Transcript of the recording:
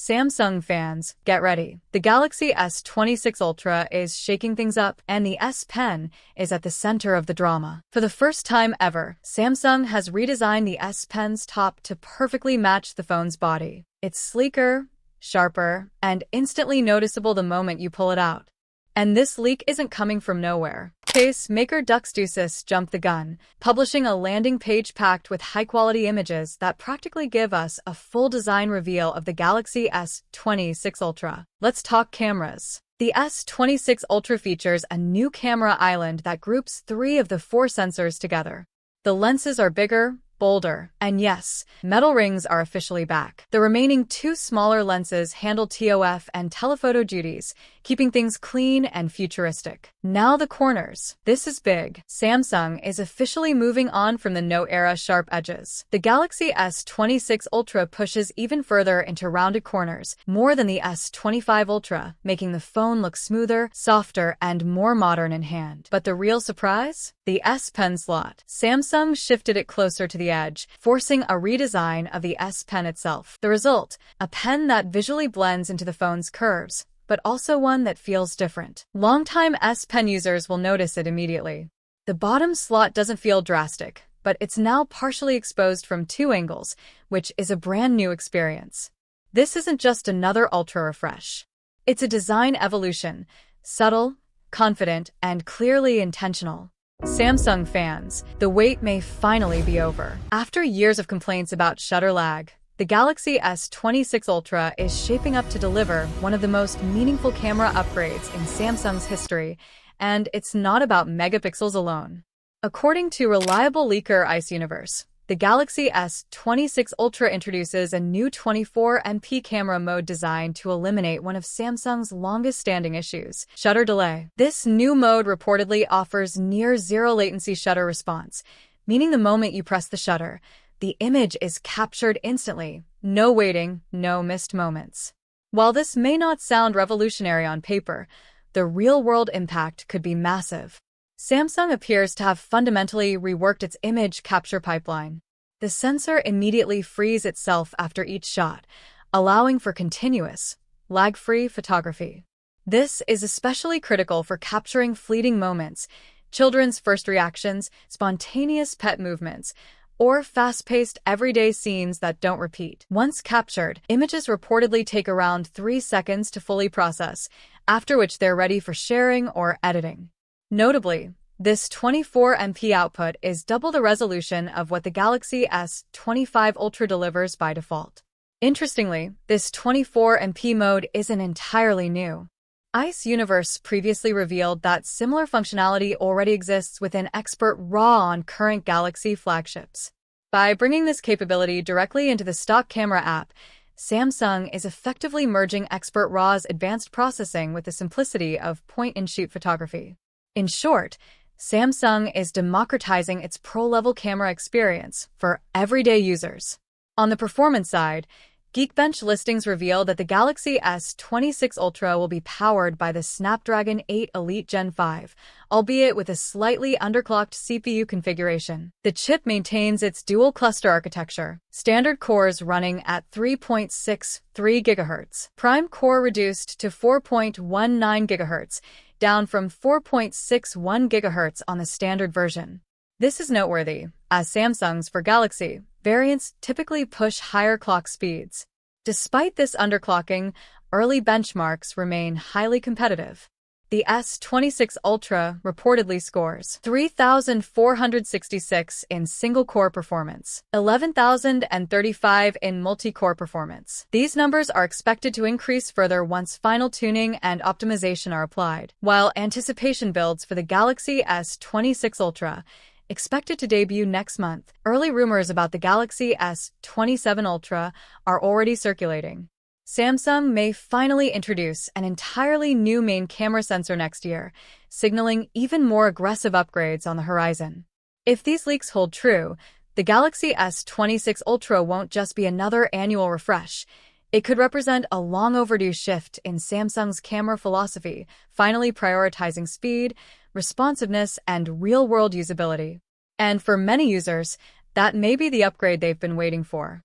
Samsung fans, get ready. The Galaxy S26 Ultra is shaking things up, and the S Pen is at the center of the drama. For the first time ever, Samsung has redesigned the S Pen's top to perfectly match the phone's body. It's sleeker, sharper, and instantly noticeable the moment you pull it out. And this leak isn't coming from nowhere. Case maker Duxdusis jumped the gun, publishing a landing page packed with high-quality images that practically give us a full design reveal of the Galaxy S26 Ultra. Let's talk cameras. The S26 Ultra features a new camera island that groups 3 of the 4 sensors together. The lenses are bigger, bolder, and yes, metal rings are officially back. The remaining 2 smaller lenses handle TOF and telephoto duties, keeping things clean and futuristic. Now the corners. This is big. Samsung is officially moving on from the Note-era sharp edges. The Galaxy S26 Ultra pushes even further into rounded corners, more than the S25 Ultra, making the phone look smoother, softer, and more modern in hand. But the real surprise? The S Pen slot. Samsung shifted it closer to the edge, forcing a redesign of the S Pen itself. The result? A pen that visually blends into the phone's curves, but also one that feels different. Longtime S Pen users will notice it immediately. The bottom slot doesn't feel drastic, but it's now partially exposed from 2 angles, which is a brand new experience. This isn't just another Ultra refresh. It's a design evolution, subtle, confident, and clearly intentional. Samsung fans, the wait may finally be over. After years of complaints about shutter lag, the Galaxy S26 Ultra is shaping up to deliver one of the most meaningful camera upgrades in Samsung's history, and it's not about megapixels alone. According to reliable leaker Ice Universe, the Galaxy S26 Ultra introduces a new 24MP camera mode designed to eliminate one of Samsung's longest-standing issues, shutter delay. This new mode reportedly offers near-zero latency shutter response, meaning the moment you press the shutter, the image is captured instantly. No waiting, no missed moments. While this may not sound revolutionary on paper, the real-world impact could be massive. Samsung appears to have fundamentally reworked its image capture pipeline. The sensor immediately frees itself after each shot, allowing for continuous, lag-free photography. This is especially critical for capturing fleeting moments, children's first reactions, spontaneous pet movements, or fast-paced everyday scenes that don't repeat. Once captured, images reportedly take around 3 seconds to fully process, after which they're ready for sharing or editing. Notably, this 24MP output is double the resolution of what the Galaxy S25 Ultra delivers by default. Interestingly, this 24MP mode isn't entirely new. Ice Universe previously revealed that similar functionality already exists within Expert RAW on current Galaxy flagships. By bringing this capability directly into the stock camera app, Samsung is effectively merging Expert RAW's advanced processing with the simplicity of point-and-shoot photography. In short, Samsung is democratizing its pro-level camera experience for everyday users. On the performance side, Geekbench listings reveal that the Galaxy S26 Ultra will be powered by the Snapdragon 8 Elite Gen 5, albeit with a slightly underclocked CPU configuration. The chip maintains its dual-cluster architecture, standard cores running at 3.63 GHz, prime core reduced to 4.19 GHz, down from 4.61 GHz on the standard version. This is noteworthy, as Samsung's for Galaxy variants typically push higher clock speeds. Despite this underclocking, early benchmarks remain highly competitive. The S26 Ultra reportedly scores 3,466 in single-core performance, 11,035 in multi-core performance. These numbers are expected to increase further once final tuning and optimization are applied, while anticipation builds for the Galaxy S26 Ultra, expected to debut next month. Early rumors about the Galaxy S27 Ultra are already circulating. Samsung may finally introduce an entirely new main camera sensor next year, signaling even more aggressive upgrades on the horizon. If these leaks hold true, the Galaxy S26 Ultra won't just be another annual refresh. It could represent a long-overdue shift in Samsung's camera philosophy, finally prioritizing speed, responsiveness, and real-world usability. And for many users, that may be the upgrade they've been waiting for.